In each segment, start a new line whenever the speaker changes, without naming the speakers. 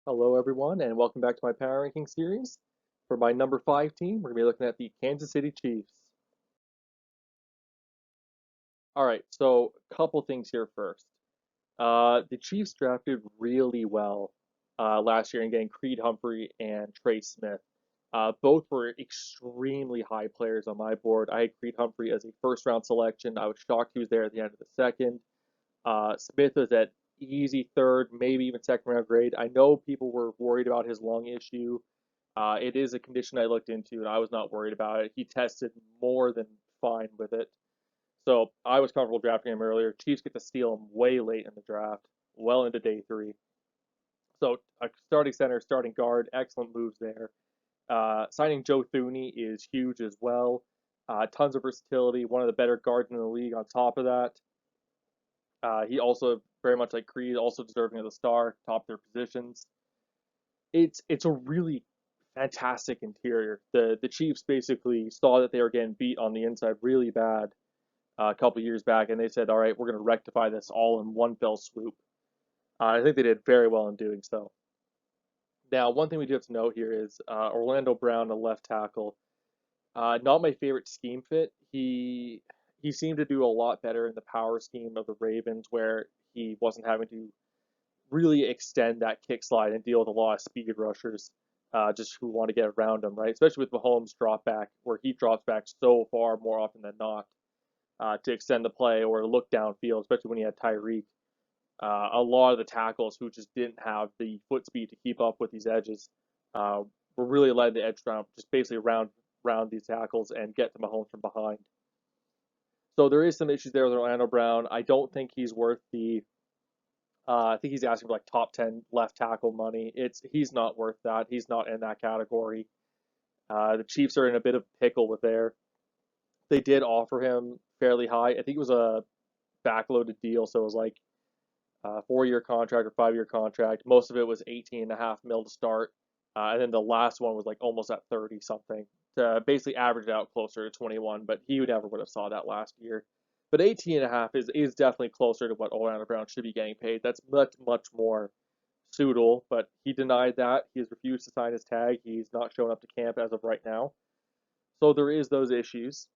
Hello, everyone, and welcome back to my power ranking series. For my number 5 team, we're going to be looking at the Kansas City Chiefs. All right, so a couple things here first. The Chiefs drafted really well last year in getting Creed Humphrey and Trey Smith. Both were extremely high players on my board. I had Creed Humphrey as a first round selection. I was shocked he was there at the end of the second. Smith was at easy third, maybe even second round grade. I know people were worried about his lung issue. It is a condition I looked into, and I was not worried about it. He tested more than fine with it. So I was comfortable drafting him earlier. Chiefs get to steal him way late in the draft, well into day three. So a starting center, starting guard, excellent moves there. Signing Joe Thuney is huge as well. Tons of versatility, one of the better guards in the league on top of that. He also, very much like Creed, also deserving of the star, top their positions. It's a really fantastic interior. The Chiefs basically saw that they were getting beat on the inside really bad a couple years back, and they said, "All right, we're going to rectify this all in one fell swoop." I think they did very well in doing so. Now, one thing we do have to note here is Orlando Brown, the left tackle. Not my favorite scheme fit. He seemed to do a lot better in the power scheme of the Ravens, where he wasn't having to really extend that kick slide and deal with a lot of speed rushers, just who want to get around him, right? Especially with Mahomes' drop back, where he drops back so far more often than not to extend the play or look downfield, especially when he had Tyreek. A lot of the tackles who just didn't have the foot speed to keep up with these edges uh, were really letting the edge round, just basically round these tackles and get to Mahomes from behind. So there is some issues there with Orlando Brown. I don't think he's worth the I think he's asking for like top 10 left tackle money. He's not worth that. He's not in that category. The Chiefs are in a bit of pickle with there. They did offer him fairly high. I think it was a backloaded deal, so it was like a 4 year contract or 5 year contract. Most of it was 18.5 mil to start, and then the last one was like almost at 30 something to basically average it out closer to 21. But he never would have saw that last year. But 18.5 is definitely closer to what Orlando Brown should be getting paid. That's much more suitable, but he denied that. He has refused to sign his tag. He's not showing up to camp as of right now. So there is those issues.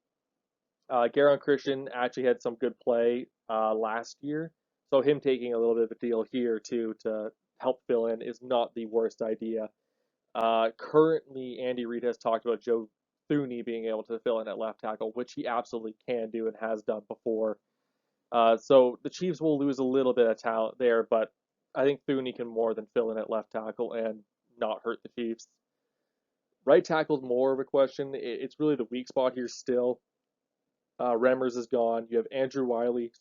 Garon Christian actually had some good play last year, so him taking a little bit of a deal here too to help fill in is not the worst idea. Currently, Andy Reid has talked about Joe Thuney being able to fill in at left tackle, which he absolutely can do and has done before. So the Chiefs will lose a little bit of talent there, but I think Thuney can more than fill in at left tackle and not hurt the Chiefs. Right tackle is more of a question. It's really the weak spot here still. Remmers is gone. You have Andrew Wiley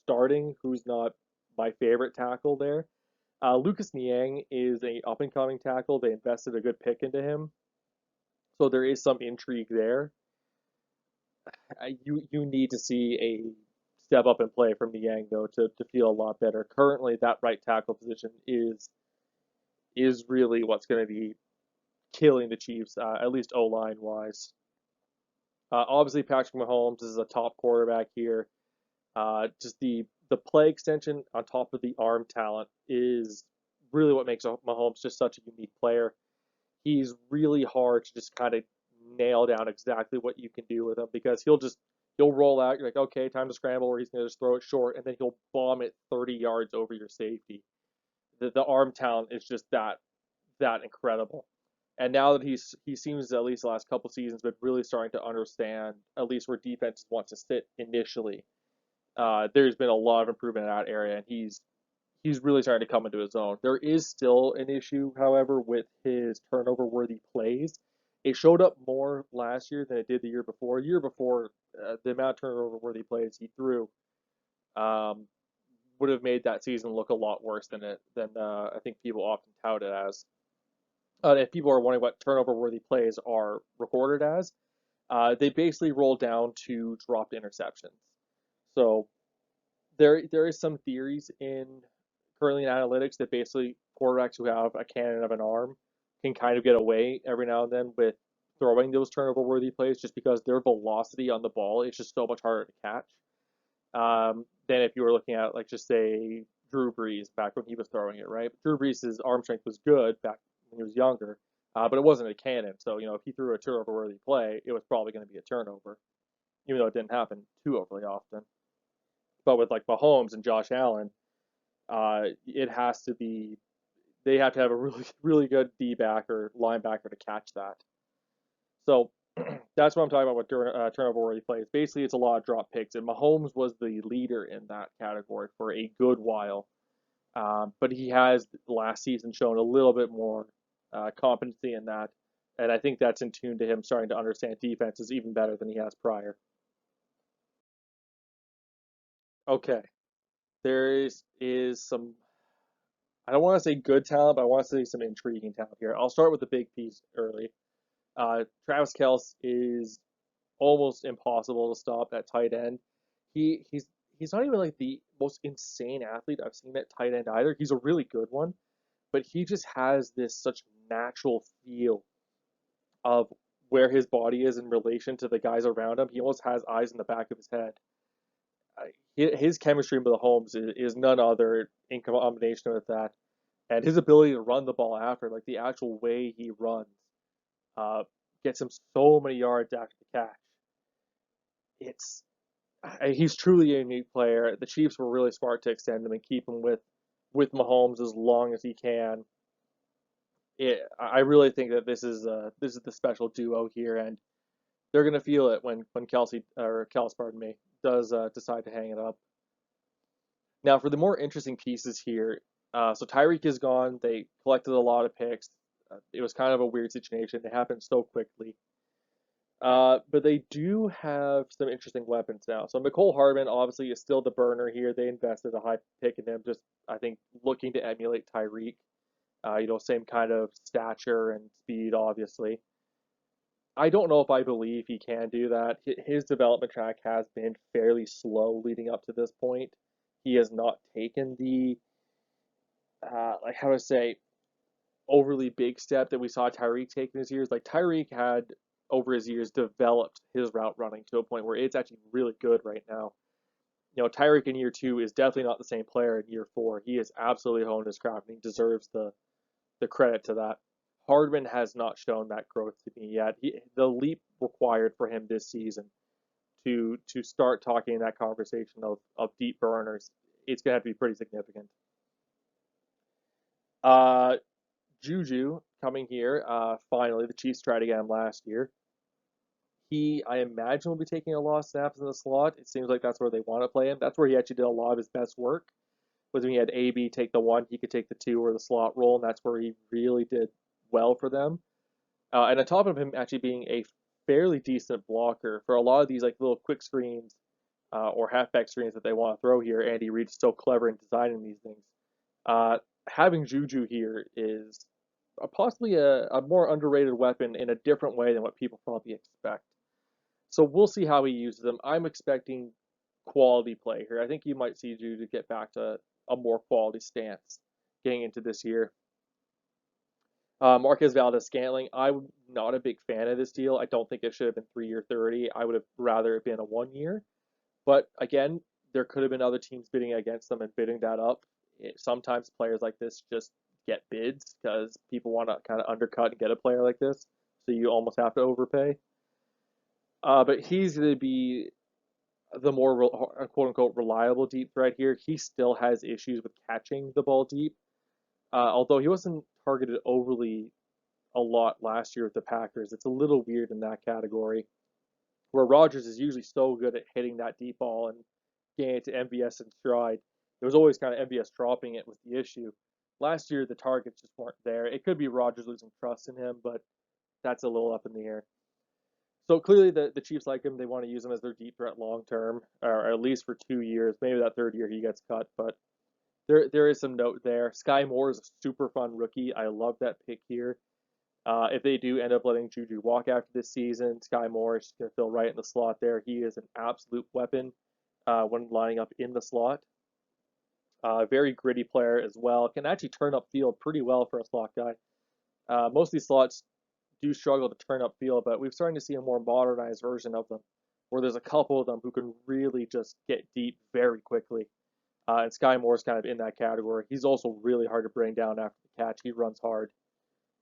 starting, who's not my favorite tackle there. Lucas Niang is a up and coming tackle. They invested a good pick into him, so there is some intrigue there. You need to see a step up and play from Niang though to feel a lot better. Currently, that right tackle position is really what's going to be killing the Chiefs, at least O line wise. Obviously, Patrick Mahomes is a top quarterback here. Just the play extension on top of the arm talent is really what makes Mahomes just such a unique player. He's really hard to just kind of nail down exactly what you can do with him because he'll roll out. You're like, okay, time to scramble, or he's gonna just throw it short, and then he'll bomb it 30 yards over your safety. The arm talent is just that incredible. And now that he seems at least the last couple seasons been really starting to understand at least where defenses want to sit initially. There's been a lot of improvement in that area, and he's really starting to come into his own. There is still an issue, however, with his turnover worthy plays. It showed up more last year than it did the year before. Year before, the amount of turnover worthy plays he threw um, would have made that season look a lot worse than I think people often tout it as. If people are wondering what turnover worthy plays are recorded as, they basically roll down to dropped interceptions. So there is some theories in currently in analytics that basically quarterbacks who have a cannon of an arm can kind of get away every now and then with throwing those turnover worthy plays just because their velocity on the ball is just so much harder to catch than if you were looking at like just say Drew Brees back when he was throwing it, right? Drew Brees' arm strength was good back when he was younger, but it wasn't a cannon. So, if he threw a turnover-worthy play, it was probably going to be a turnover, even though it didn't happen too overly often. But with like Mahomes and Josh Allen, it has to be they have to have a really really good D back or linebacker to catch that. So that's what I'm talking about with turnover worthy plays. Basically, it's a lot of drop picks, and Mahomes was the leader in that category for a good while. But he has last season shown a little bit more competency in that, and I think that's in tune to him starting to understand defenses even better than he has prior. Okay, there is some. I don't want to say good talent, but I want to say some intriguing talent here. I'll start with the big piece early. Travis Kels is almost impossible to stop at tight end. He's not even like the most insane athlete I've seen at tight end either. He's a really good one, but he just has this such natural feel of where his body is in relation to the guys around him. He almost has eyes in the back of his head. His chemistry with Holmes is none other in combination with that, and his ability to run the ball after, like the actual way he runs, uh, gets him so many yards after the catch. It's He's truly a unique player. The Chiefs were really smart to extend him and keep him with Mahomes as long as he can. I really think that this is the special duo here, and they're gonna feel it when Kels, pardon me, does decide to hang it up. Now, for the more interesting pieces here, so Tyreek is gone. They collected a lot of picks. It was kind of a weird situation. It happened so quickly. But they do have some interesting weapons now. So Nicole Hartman obviously is still the burner here. They invested a high pick in him, just I think looking to emulate Tyreek. Same kind of stature and speed, obviously. I don't know if I believe he can do that. His development track has been fairly slow leading up to this point. He has not taken the like how to say overly big step that we saw Tyreek take in his years. Like Tyreek had over his years developed his route running to a point where it's actually really good right now. Tyreek in year two is definitely not the same player in year four. He has absolutely honed his craft and he deserves the credit to that. Hardman has not shown that growth to me yet. The leap required for him this season to start talking in that conversation of deep burners, it's gonna have to be pretty significant. Uh, Juju coming here. Finally, the Chiefs tried to get him last year. I imagine, will be taking a lot of snaps in the slot. It seems like that's where they want to play him. That's where he actually did a lot of his best work. Was when he had AB take the one, he could take the two or the slot role, and that's where he really did well for them. And on top of him actually being a fairly decent blocker for a lot of these like little quick screens or halfback screens that they want to throw here, Andy Reid's so clever in designing these things. Uh, Having Juju here is possibly a more underrated weapon in a different way than what people probably expect. So we'll see how he uses them. I'm expecting quality play here. I think you might see Juju get back to a more quality stance getting into this year. Marquez Valdez-Scantling, I'm not a big fan of this deal. I don't think it should have been 3 year 30. I would have rather it been a 1 year. But again, there could have been other teams bidding against them and bidding that up. Sometimes players like this just get bids because people want to kind of undercut and get a player like this. So you almost have to overpay. But he's going to be the more quote unquote reliable deep threat here. He still has issues with catching the ball deep. Although he wasn't targeted overly a lot last year with the Packers, it's a little weird in that category. Where Rodgers is usually so good at hitting that deep ball and getting it to MVS in stride. There was always kind of MVS dropping it was the issue. Last year, the targets just weren't there. It could be Rodgers losing trust in him, but that's a little up in the air. So clearly, the Chiefs like him. They want to use him as their deep threat long term, or at least for 2 years. Maybe that third year he gets cut, but there is some note there. Skye Moore is a super fun rookie. I love that pick here. If they do end up letting Juju walk after this season, Skye Moore is going to fill right in the slot there. He is an absolute weapon when lining up in the slot. Very gritty player as well. Can actually turn up field pretty well for a slot guy. Most of these slots do struggle to turn up field, but we've started to see a more modernized version of them, where there's a couple of them who can really just get deep very quickly. And Skye Moore's kind of in that category. He's also really hard to bring down after the catch. He runs hard.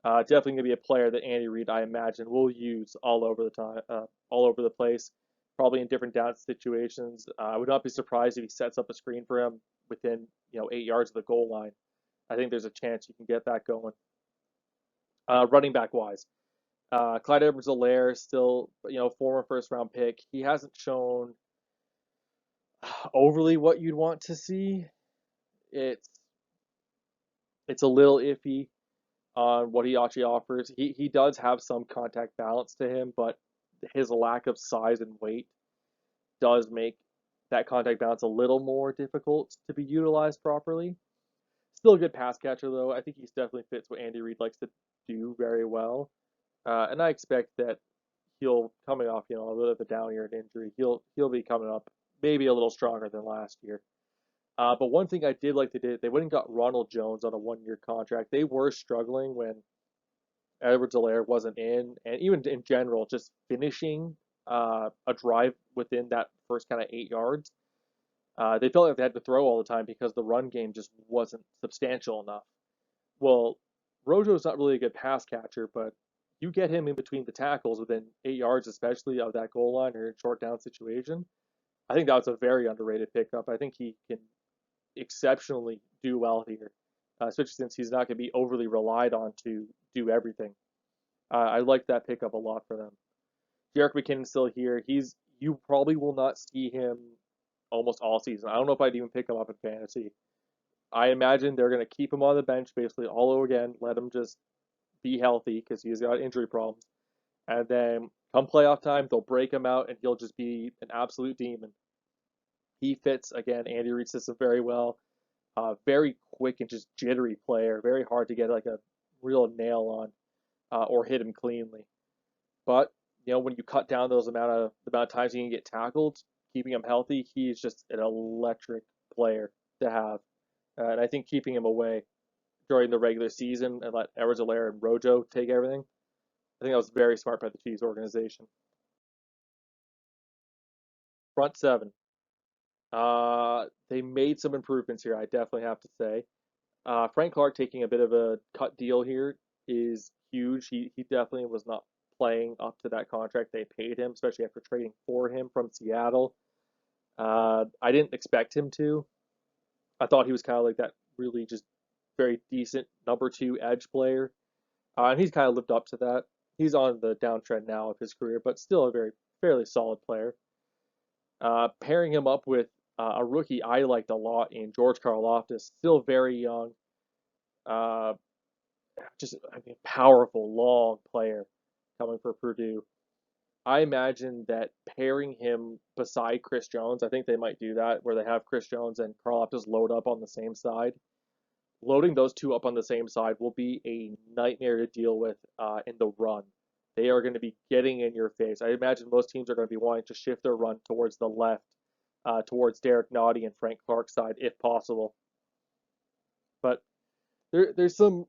Definitely going to be a player that Andy Reid, I imagine, will use all over the time, all over the place, probably in different down situations. I would not be surprised if he sets up a screen for him within 8 yards of the goal line. I think there's a chance you can get that going. Running back wise, Clyde Edwards-Helaire still former first round pick. He hasn't shown overly what you'd want to see. It's it's a little iffy on what he actually offers. He does have some contact balance to him, but his lack of size and weight does make that contact balance a little more difficult to be utilized properly. Still a good pass catcher though. I think he definitely fits what Andy Reid likes to do very well. And I expect that he'll coming off a little bit of a down year and injury. He'll be coming up maybe a little stronger than last year. But one thing I did like they went and got Ronald Jones on a 1 year contract. They were struggling when Edwards-Helaire wasn't in, and even in general, just finishing a drive within that first kind of 8 yards. They felt like they had to throw all the time because the run game just wasn't substantial enough. Well, Rojo's not really a good pass catcher, but you get him in between the tackles within 8 yards, especially of that goal line or in short down situation. I think that was a very underrated pickup. I think he can exceptionally do well here, especially since he's not going to be overly relied on to do everything. I like that pickup a lot for them. Jerick McKinnon's still here. You probably will not see him almost all season. I don't know if I'd even pick him up in fantasy. I imagine they're going to keep him on the bench basically all over again, let him just be healthy because he's got injury problems. And then come playoff time, they'll break him out and he'll just be an absolute demon. He fits, again, Andy Reid's system very well. Very quick and just jittery player. Very hard to get like a real nail on or hit him cleanly. But when you cut down the amount of times he can get tackled, keeping him healthy, he's just an electric player to have. And I think keeping him away during the regular season and let Edwards-Helaire and Rojo take everything, I think that was very smart by the Chiefs organization. Front seven. They made some improvements here, I definitely have to say. Frank Clark taking a bit of a cut deal here is huge. He definitely was not playing up to that contract they paid him, especially after trading for him from Seattle. I didn't expect him to. I thought he was kind of like that really just very decent number two edge player. And he's kind of lived up to that. He's on the downtrend now of his career, but still a very fairly solid player. Pairing him up with a rookie I liked a lot in George Karlaftis, still very young, uh, powerful, long player coming for Purdue. I imagine that pairing him beside Chris Jones, I think they might do that, where they have Chris Jones and Karlaftis load up on the same side. Loading those two up on the same side will be a nightmare to deal with in the run. They are going to be getting in your face. I imagine most teams are going to be wanting to shift their run towards the left, towards Derek Nottie and Frank Clark's side if possible. But there's some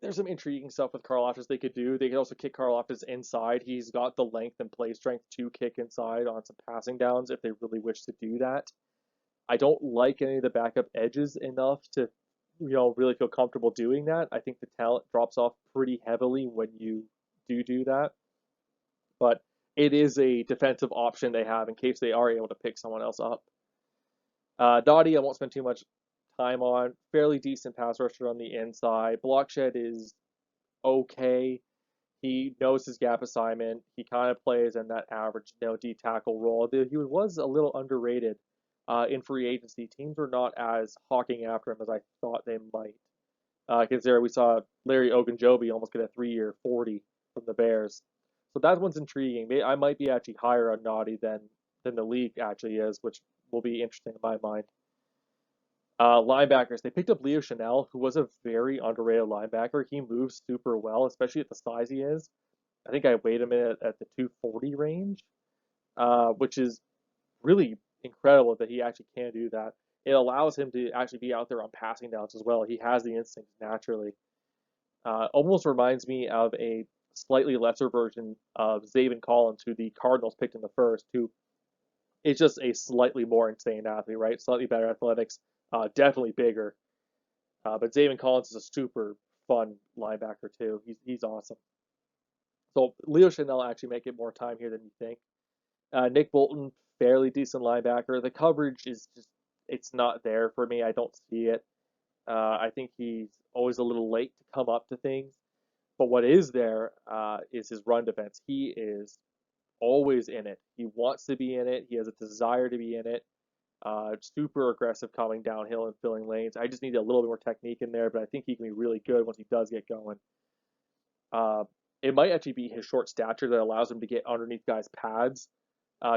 intriguing stuff with Karlaftis they could do. They could also kick Karlaftis inside. He's got the length and play strength to kick inside on some passing downs if they really wish to do that. I don't like any of the backup edges enough to really feel comfortable doing that. I think the talent drops off pretty heavily when you do that. But it is a defensive option they have in case they are able to pick someone else up. Dottie, I won't spend too much time on. Fairly decent pass rusher on the inside. Block shed is okay. He knows his gap assignment. He kind of plays in that average D tackle role. He was a little underrated in free agency. Teams were not as hawking after him as I thought they might. Considering we saw Larry Ogunjobi almost get a 3 year 40 from the Bears. So that one's intriguing. I might be actually higher on Nottie than the league actually is, which will be interesting in my mind. Linebackers, they picked up Leo Chanel, who was a very underrated linebacker. He moves super well, especially at the size he is. I think I weighed him in at the 240 range, which is really incredible that he actually can do that. It allows him to actually be out there on passing downs as well. He has the instincts naturally. Almost reminds me of a slightly lesser version of Zaven Collins, who the Cardinals picked in the first, who is just a slightly more insane athlete, right? Slightly better athletics, definitely bigger. But Zaven Collins is a super fun linebacker too. He's awesome. So Leo Chanel actually make it more time here than you think. Nick Bolton, fairly decent linebacker. The coverage is just it's not there for me. I don't see it. I think he's always a little late to come up to things. But what is there is his run defense. He is always in it. He wants to be in it. He has a desire to be in it. Super aggressive coming downhill and filling lanes. I just need a little bit more technique in there, but I think he can be really good once he does get going. Uh, it might actually be his short stature that allows him to get underneath guys' pads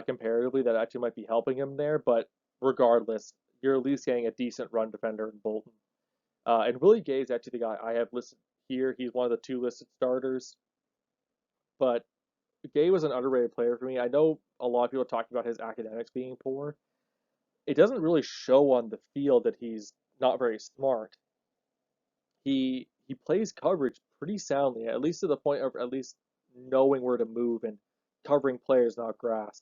comparatively. That actually might be helping him there. But regardless, you're at least getting a decent run defender in Bolton. And Willie Gay is actually the guy I have listed here. He's one of the two listed starters. But Gay was an underrated player for me. I know a lot of people talking about his academics being poor. It doesn't really show on the field that he's not very smart. He plays coverage pretty soundly, at least to the point of at least knowing where to move and covering players, not grass.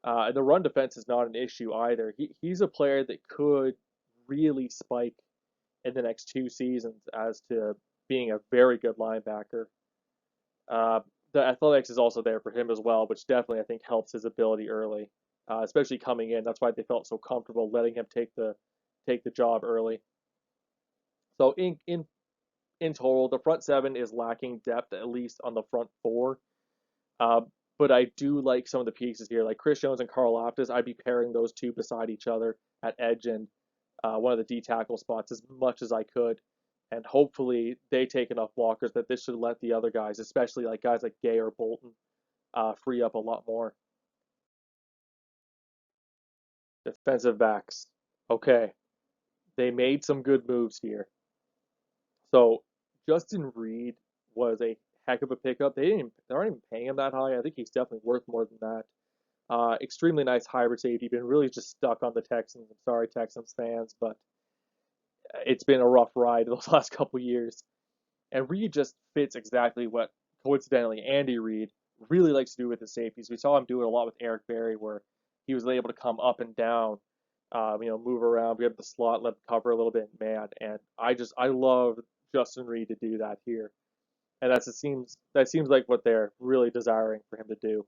And the run defense is not an issue either. He's a player that could really spike in the next 2 seasons as to being a very good linebacker. Uh, the athletics is also there for him as well, which definitely I think helps his ability early, especially coming in. That's why they felt so comfortable letting him take the job early. So in total, the front seven is lacking depth at least on the front four. Uh, but I do like some of the pieces here, like Chris Jones and Carl Loftus. I'd be pairing those two beside each other at edge and one of the D tackle spots as much as I could. And hopefully they take enough blockers that this should let the other guys, especially like guys like Gay or Bolton, free up a lot more. Defensive backs. Okay, they made some good moves here. So Justin Reid was a heck of a pickup. They aren't even paying him that high. I think he's definitely worth more than that. Extremely nice hybrid safety. Been really just stuck on the Texans. I'm sorry, Texans fans, but it's been a rough ride those last couple years. And Reid just fits exactly what, coincidentally, Andy Reid really likes to do with his safeties. We saw him do it a lot with Eric Berry, where he was able to come up and down, move around, get the slot, let him cover a little bit, man. And I love Justin Reid to do that here, and that seems like what they're really desiring for him to do.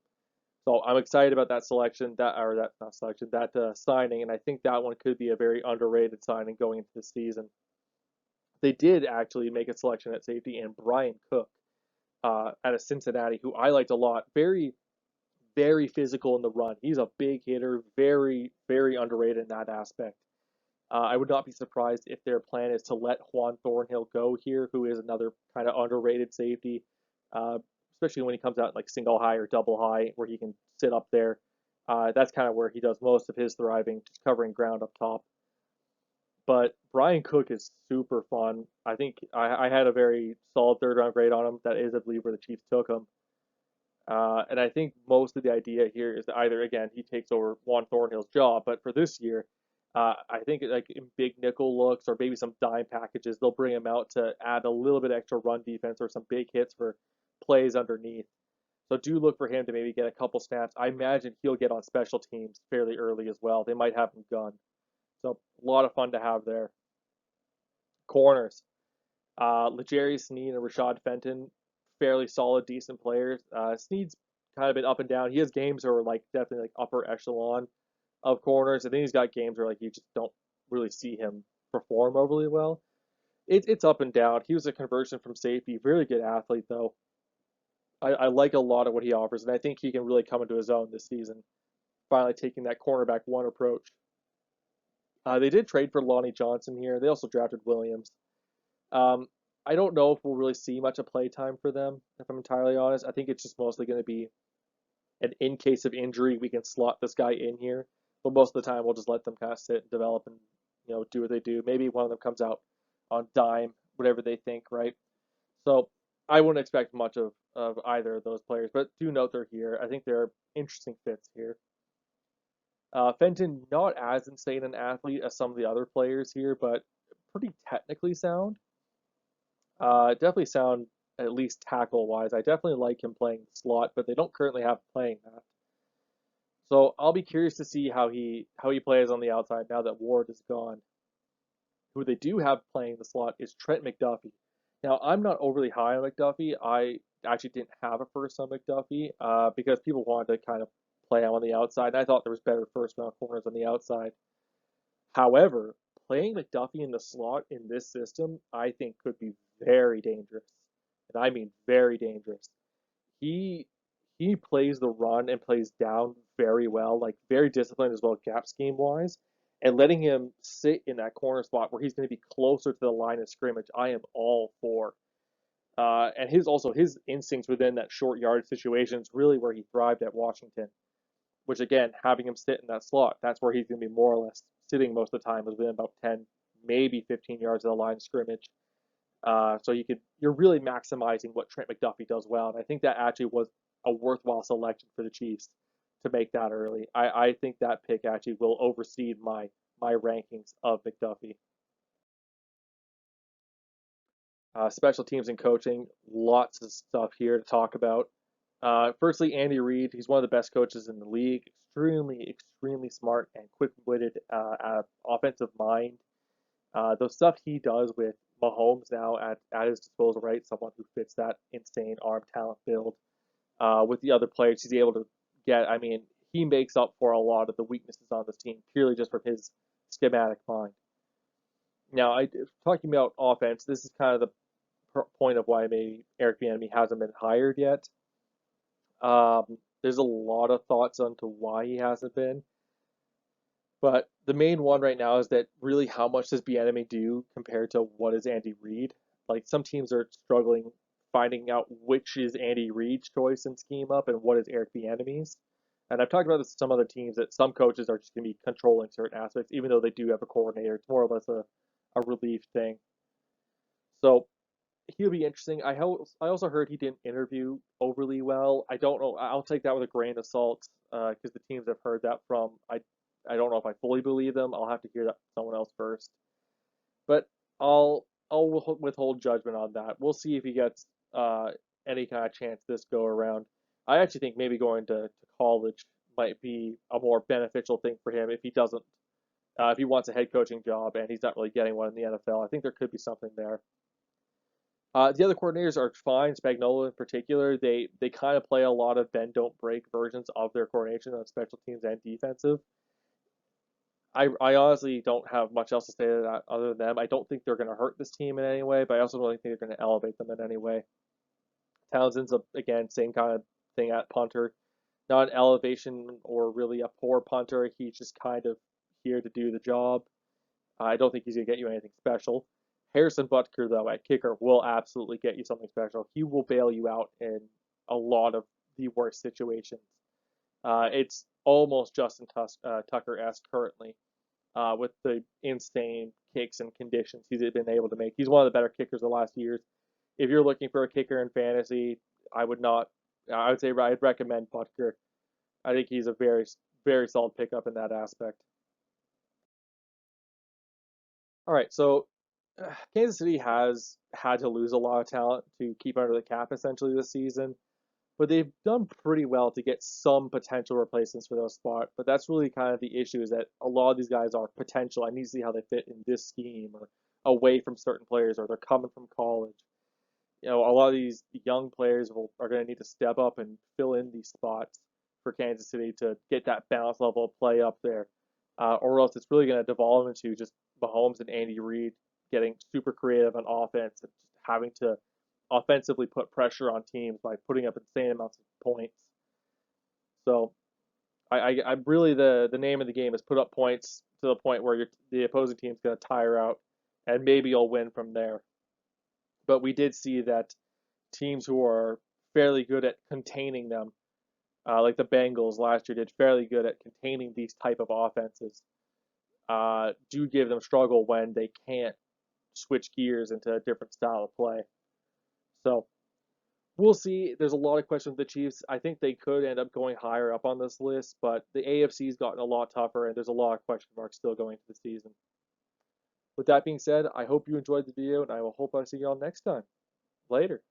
So I'm excited about that selection, that or that not selection, that signing, and I think that one could be a very underrated signing going into the season. They did actually make a selection at safety and Brian Cook out of Cincinnati, who I liked a lot. Very, very physical in the run. He's a big hitter, very, very underrated in that aspect. I would not be surprised if their plan is to let Juan Thornhill go here, who is another kind of underrated safety, uh, especially when he comes out like single high or double high, where he can sit up there. That's kind of where he does most of his thriving, just covering ground up top. But Brian Cook is super fun. I think I had a very solid third round grade on him. That is, I believe, where the Chiefs took him. And I think most of the idea here is that either, again, he takes over Juan Thornhill's job, but for this year, I think like in big nickel looks or maybe some dime packages, they'll bring him out to add a little bit extra run defense or some big hits for plays underneath. So do look for him to maybe get a couple snaps. I imagine he'll get on special teams fairly early as well. They might have him gunned. So a lot of fun to have there. Corners. L'Jarius Sneed and Rashad Fenton, fairly solid, decent players. Sneed's kind of been up and down. He has games that are like definitely like upper echelon of corners, and then he's got games where like you just don't really see him perform overly well. It's up and down. He was a conversion from safety, really good athlete though. I like a lot of what he offers, and I think he can really come into his own this season. Finally taking that cornerback one approach. They did trade for Lonnie Johnson here. They also drafted Williams. Um, I don't know if we'll really see much of play time for them, if I'm entirely honest. I think it's just mostly going to be an in case of injury, we can slot this guy in here. But most of the time, we'll just let them kind of sit and develop and do what they do. Maybe one of them comes out on dime, whatever they think, right? So I wouldn't expect much of either of those players, but do note they're here. I think they're interesting fits here. Fenton, not as insane an athlete as some of the other players here, but pretty technically sound. Definitely sound at least tackle wise. I definitely like him playing slot, but they don't currently have playing that. So I'll be curious to see how he plays on the outside now that Ward is gone. Who they do have playing the slot is Trent McDuffie. Now, I'm not overly high on McDuffie. I actually didn't have a first on McDuffie because people wanted to kind of play him on the outside. And I thought there was better first round corners on the outside. However, playing McDuffie in the slot in this system, I think could be very dangerous. And I mean very dangerous. He he plays the run and plays down very well, like very disciplined as well gap scheme wise. And letting him sit in that corner spot where he's going to be closer to the line of scrimmage, I am all for. And his instincts within that short yard situation is really where he thrived at Washington. Which again, having him sit in that slot, that's where he's going to be more or less sitting most of the time, is within about 10, maybe 15 yards of the line of scrimmage. So you're really maximizing what Trent McDuffie does well, and I think that actually was a worthwhile selection for the Chiefs to make that early. I think that pick actually will oversee my rankings of McDuffie. Special teams and coaching, lots of stuff here to talk about. Firstly, Andy Reid, he's one of the best coaches in the league. Extremely smart and quick-witted offensive mind. The stuff he does with Mahomes now at his disposal, right? Someone who fits that insane arm talent build. With the other players, he's able to get. I mean, he makes up for a lot of the weaknesses on this team purely just from his schematic mind. Now, talking about offense, this is kind of the point of why maybe Eric Bieniemy hasn't been hired yet. There's a lot of thoughts onto why he hasn't been, but the main one right now is that really how much does Bieniemy do compared to what is Andy Reid? Like some teams are struggling finding out which is Andy Reid's choice and scheme up and what is Eric Bieniemy's. And I've talked about this with some other teams that some coaches are just going to be controlling certain aspects, even though they do have a coordinator. It's more or less a relief thing. So he'll be interesting. I also heard he didn't interview overly well. I don't know. I'll take that with a grain of salt because the teams I've heard that from, I don't know if I fully believe them. I'll have to hear that from someone else first. But I'll withhold judgment on that. We'll see if he gets any kind of chance this go around. I actually think maybe going to college might be a more beneficial thing for him if he doesn't if he wants a head coaching job and he's not really getting one in the NFL. I think there could be something there. The other coordinators are fine. Spagnuolo in particular, they kind of play a lot of bend don't break versions of their coordination on special teams and defensive. I honestly don't have much else to say to that other than them. I don't think they're going to hurt this team in any way, but I also don't think they're going to elevate them in any way. Townsend's again same kind of thing at punter, not an elevation or really a poor punter. He's just kind of here to do the job. I don't think he's going to get you anything special. Harrison Butker, though, at kicker will absolutely get you something special. He will bail you out in a lot of the worst situations. It's almost Justin Tucker-esque currently with the insane kicks and conditions he's been able to make. He's one of the better kickers of the last years. If you're looking for a kicker in fantasy, I would say I'd recommend Butker. I think he's a very solid pickup in that aspect. All right, so Kansas City has had to lose a lot of talent to keep under the cap essentially this season, but they've done pretty well to get some potential replacements for those spots. But that's really kind of the issue is that a lot of these guys are potential. I need to see how they fit in this scheme or away from certain players or they're coming from college. A lot of these young players are going to need to step up and fill in these spots for Kansas City to get that balance level of play up there, or else it's really going to devolve into just Mahomes and Andy Reid getting super creative on offense and just having to offensively put pressure on teams by putting up insane amounts of points. So I really the name of the game is put up points to the point where the opposing team's going to tire out, and maybe you'll win from there. But we did see that teams who are fairly good at containing them, like the Bengals last year, did fairly good at containing these type of offenses. Do give them struggle when they can't switch gears into a different style of play. So we'll see. There's a lot of questions with the Chiefs. I think they could end up going higher up on this list, but the AFC's gotten a lot tougher, and there's a lot of question marks still going into the season. With that being said, I hope you enjoyed the video, and I will hope I see you all next time. Later.